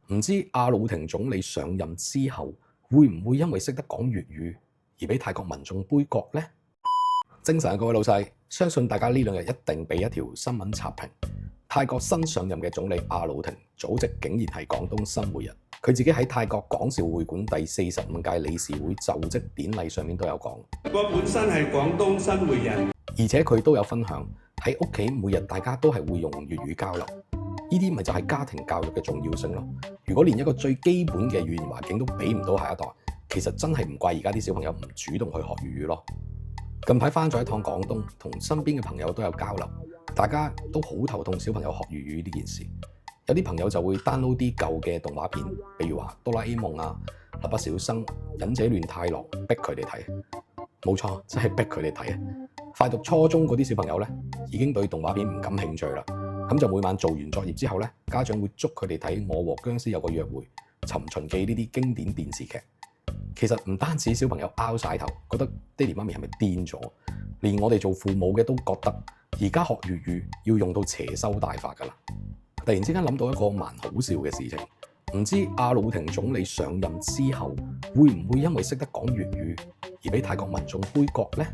唔知阿努廷總理上任之後，會唔會因為識得講粵語而俾泰國民眾杯葛呢？精神啊，各位老細，相信大家呢兩日一定俾一條新聞刷屏。泰國新上任嘅總理阿努廷祖籍竟然係廣東新會人，佢自己喺泰國廣肇會館第45屆理事會就職典禮上面都有講。我本身係廣東新會人，而且佢都有分享喺屋企每日大家都係會用粵語交流，呢啲咪就係家庭教育嘅重要性咯。如果連一個最基本嘅語言環境都俾唔到下一代，其實真係唔怪而家啲小朋友唔主動去學粵語咯。近排返咗一趟廣東，同身邊嘅朋友都有交流，大家都好頭痛小朋友學粵語呢件事。有啲朋友就會 download 啲舊嘅動畫片，譬如話哆啦 A 夢啊、蠟筆小新、忍者亂太郎，逼佢哋睇。冇錯，真係逼佢哋睇啊！快讀初中嗰啲小朋友咧，已經對動畫片唔感興趣啦。咁就每晚做完作業之後咧，家長會捉佢哋睇《我和僵屍有個約會》、《尋秦記》呢啲經典電視劇。其實唔單止小朋友拗晒頭，覺得爹哋媽咪係咪癲咗？連我哋做父母嘅都覺得，而家學粵語要用到邪修大法㗎啦！突然之間諗到一個蠻好笑嘅事情，唔知阿努廷總理上任之後，會唔會因為識得講粵語而俾泰國民眾杯葛呢？